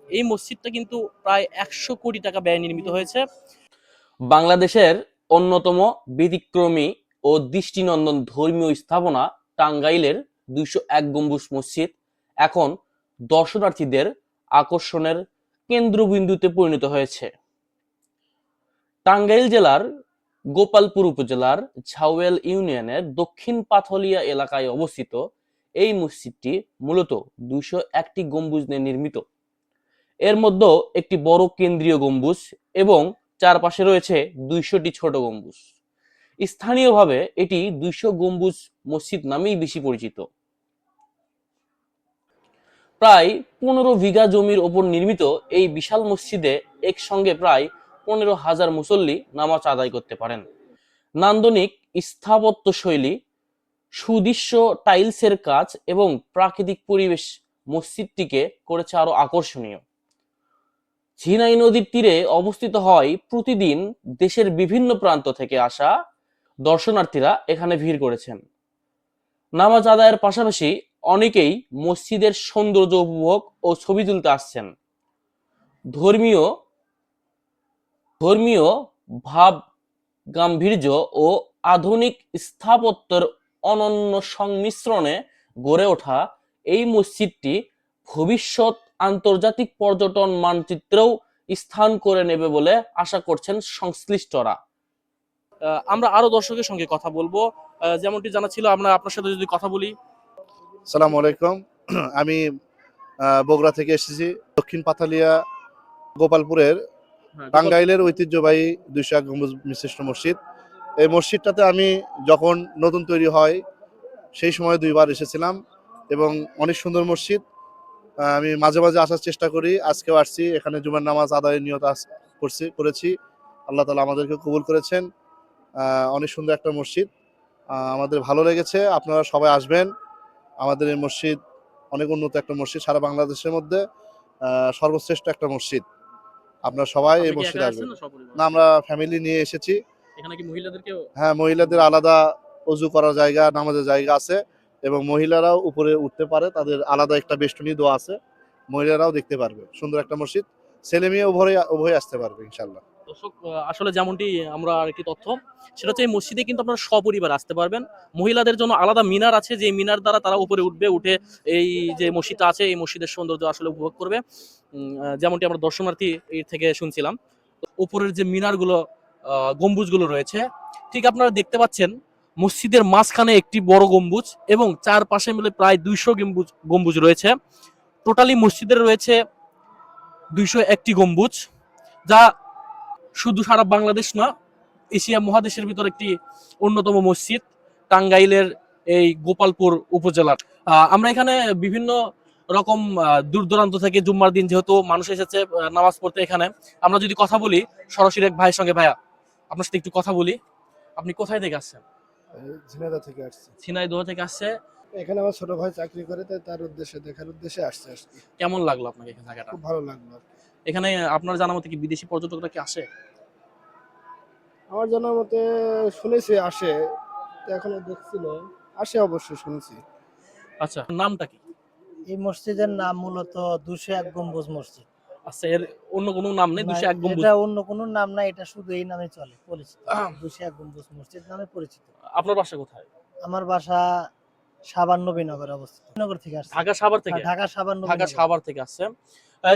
এই মসজিদটা কিন্তু প্রায় ১০০ কোটি টাকা ব্যয়ে নির্মিত হয়েছে। বাংলাদেশের অন্যতম ব্যতিক্রমী ও দৃষ্টিনন্দন ধর্মীয় স্থাপনা টাঙ্গাইলের ২০১ গম্বুজ মসজিদ এখন দর্শনার্থীদের আকর্ষণের কেন্দ্রবিন্দুতে পরিণত হয়েছে। টাঙ্গাইল জেলার গোপালপুর উপজেলার ঝাউয়েল ইউনিয়নের দক্ষিণ পাথলিয়া এলাকায় অবস্থিত এই মসজিদটি মূলত ২০১টি গম্বুজ নিয়ে নির্মিত। এর মধ্যে একটি বড় কেন্দ্রীয় গম্বুজ এবং চারপাশে রয়েছে ২০০টি ছোট গম্বুজ। স্থানীয়ভাবে এটি ২০০ গম্বুজ মসজিদ নামেই বেশি পরিচিত। প্রায় ১৫ বিঘা জমির ওপর নির্মিত এই বিশাল মসজিদে একসঙ্গে প্রায় ১৫,০০০ মুসল্লি নামাজ আদায় করতে পারেন। নান্দনিক স্থাপত্যশৈলী, সুদৃশ্য টাইলসের কাজ এবং প্রাকৃতিক পরিবেশ মসজিদটিকে করেছে আরো আকর্ষণীয়। ঝিনাই নদীর তীরে অবস্থিত হয় প্রতিদিন দেশের বিভিন্ন প্রান্ত থেকে আসা দর্শনার্থীরা এখানে ভিড় করেছেন। নামাজ আদায়ের পাশাপাশি অনেকেই মসজিদের সৌন্দর্য উপভোগ ও ছবি তুলতে আসছেন। ধর্মীয় ধর্মীয় ভাব গাম্ভীর্য ও আধুনিক স্থাপত্যের অনন্য সংমিশ্রণে গড়ে ওঠা এই মসজিদটি ভবিষ্যৎ আন্তর্জাতিক পর্যটন মানচিত্রেও স্থান করে নেবে বলে আশা করছেন সংশ্লিষ্টরা। আমরা আরো দর্শকের সঙ্গে কথা বলবো। যেমনটি জানা ছিল, আমরা আপনার সাথে যদি কথা বলি। আসসালামু আলাইকুম। আমি বগুড়া থেকে এসেছি। দক্ষিণ পাথালিয়া গোপালপুরের টাঙ্গাইলের ঐতিহ্যবাহী ২০১ গম্বুজ বিশিষ্ট মসজিদ। এই মসজিদটাতে আমি যখন নতুন তৈরি হয় সেই সময় ২ বার এসেছিলাম এবং অনেক সুন্দর মসজিদ। আমি মাঝে মাঝে আসার চেষ্টা করি, আজকেও আসছি। এখানে জুমার নামাজ আদায়ের নিয়ত করেছি। আল্লাহ তাআলা আমাদেরকে কবুল করেছেন। অনেক সুন্দর একটা মসজিদ, আমাদের ভালো লেগেছে। আপনারা সবাই আসবেন। আমাদের এই মসজিদ অনেক উন্নত একটা মসজিদ, সারা বাংলাদেশের মধ্যে সর্বশ্রেষ্ঠ একটা মসজিদ। আপনারা সবাই এই মসজিদে আসবেন। না, আমরা ফ্যামিলি নিয়ে এসেছি। এখানে কি মহিলাদেরকেও? হ্যাঁ, মহিলাদের আলাদা ওযু করার জায়গা, নামাজের জায়গা আছে এবং মহিলারাও উপরে উঠতে পারে, তাদের আলাদা একটা বেষ্টনী দেওয়া আছে, মহিলারাও দেখতে পারবে। সুন্দর একটা মসজিদ, ছেলে মেয়ে উভয় আসতে পারবে ইনশাআল্লাহ। দর্শক, আসলে যেমনটি আমরা আরেকটি তথ্য, সেটা হচ্ছে এই মসজিদে কিন্তু আপনারা সপরিবার আসতে পারবেন। মহিলাদের জন্য আলাদা মিনার আছে, যে মিনার দ্বারা তারা উপরে উঠে এই যে মসজিদটা আছে এই মসজিদের সৌন্দর্য আসলে উপভোগ করবে। যেমনটি আমরা দর্শনার্থী থেকে শুনছিলাম, উপরের যে মিনারগুলো, গম্বুজগুলো রয়েছে, ঠিক আপনারা দেখতে পাচ্ছেন মসজিদের মাঝখানে একটি বড় গম্বুজ এবং চারপাশে মিলে প্রায় ২০০ গম্বুজ রয়েছে। টোটালি মসজিদের রয়েছে ২০১টি গম্বুজ, যা শুধু সারা বাংলাদেশ না, এশিয়া মহাদেশের ভিতর একটি অন্যতম মসজিদ টাঙ্গাইলের এই গোপালপুর উপজেলার। আমরা এখানে বিভিন্ন রকম দূর দূরান্ত থেকে জুম্মার দিন যেহেতু মানুষ এসেছে নামাজ পড়তে, এখানে আমরা যদি কথা বলি সরাসরি এক ভাইয়ের সঙ্গে। ভাইয়া, আপনার সাথে একটু কথা বলি। আপনি কোথায় থেকে আসছেন? ঝিনাইদহ থেকে আসছে। ঝিনাইদহ থেকে আসছে। এখানে আমার ছোট ভাই চাকরি করে, তাই তার উদ্দেশ্যে দেখার উদ্দেশ্যে আসছে। কেমন লাগলো আপনাকে এখানে জায়গাটা? খুব ভালো লাগলো। এখানে আপনার জানা মতে কি বিদেশি পর্যটকরা কি আসে? আমার জানা মতে শুনেছি আসে, তো এখনো দেখছি না। আসে অবশ্যই, শুনছি। আচ্ছা, নামটা কি? এই মসজিদের নাম মূলত ২০১ গম্বুজ মসজিদ। আচ্ছা, এর অন্য কোনো নাম নেই? ২০১ গম্বুজ? এটা অন্য কোনো নাম নাই, এটা শুধু এই নামে চলে, পরিচিত ২০১ গম্বুজ মসজিদ নামে পরিচিত। আপনার বাসা কোথায়? আমার বাসা সাভার নবীনগরে অবস্থিত। নগর থেকে আসছে। ঢাকা সাভার থেকে? ঢাকা সাভার ঢাকা নবীনগর। সাভার থেকে আসছে।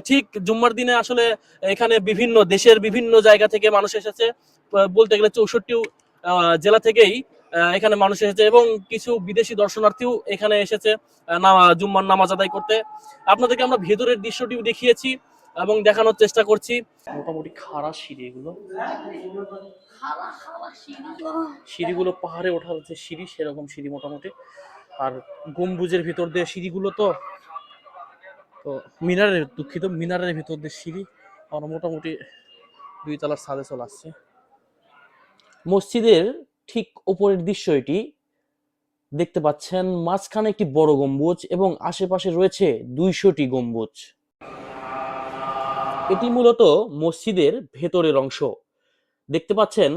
ঠিক জুম্মার দিনে আসলে এখানে বিভিন্ন দেশের বিভিন্ন জায়গা থেকে মানুষ এসেছে। বলতে গেলে ৬৪ জেলা থেকেই এখানে মানুষ এসেছে এবং কিছু বিদেশি দর্শনার্থীও এখানে এসেছে জুম্মার নামাজ আদায় করতে। আপনাদেরকে আমরা ভেতরের দৃশ্যটিও দেখিয়েছি এবং দেখানোর চেষ্টা করছি। মোটামুটি খাড়া সিঁড়ি, এগুলো সিঁড়িগুলো পাহাড়ে ওঠার যে সিঁড়ি সেরকম সিঁড়ি মোটামুটি। আর গম্বুজের ভিতর দিয়ে সিঁড়িগুলো তো মিনারের ভিতর দিয়ে সিঁড়ি। আমরা মোটামুটি ২ তলার ছাদে চলে আসছে। মসজিদের ঠিক উপরের দৃশ্য এটি। দেখতে পাচ্ছেন মাঝখানে একটি বড় গম্বুজ এবং আশেপাশে রয়েছে ২০০টি গম্বুজ। এটি মূলত মসজিদের ভেতরের অংশ। দেখতে পাচ্ছেন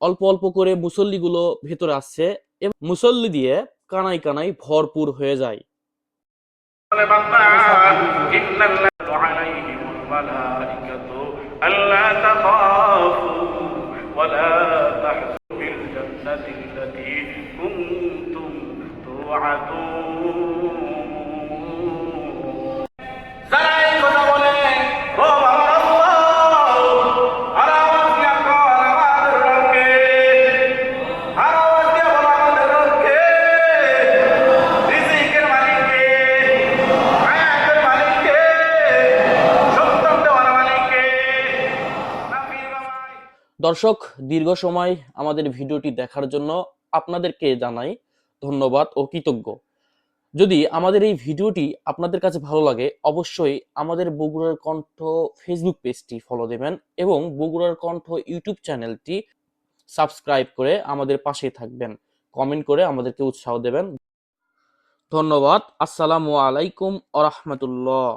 অল্প অল্প করে মুসল্লিগুলো ভেতরে আসছে এবং মুসল্লি দিয়ে কানায় কানায় ভরপুর হয়ে যায়। الملائكة ألا تخافوا ولا تحزنوا في الجنة التي كنتم توعدون যারা এই কথা বলে ও আমার আল্লাহ আর আওয়াজ দিয়া কর আমাদের রবকে আর আওয়াজ দিয়া বল আমাদের রবকে রিজিকের মালিককে হায়াতের মালিককে সন্তান দেওয়ার মালিককে নাফির বাবাই। দর্শক, দীর্ঘ সময় আমাদের ভিডিওটি দেখার জন্য আপনাদেরকে জানাই ধন্যবাদ ও কৃতজ্ঞ। যদি আমাদের এই ভিডিওটি আপনাদের কাছে ভালো লাগে, অবশ্যই আমাদের বগুড়ার কণ্ঠ ফেসবুক পেজটি ফলো দেবেন এবং বগুড়ার কণ্ঠ ইউটিউব চ্যানেলটি সাবস্ক্রাইব করে আমাদের পাশেই থাকবেন। কমেন্ট করে আমাদেরকে উৎসাহ দেবেন। ধন্যবাদ। আসসালামু আলাইকুম ওয়া রাহমাতুল্লাহ।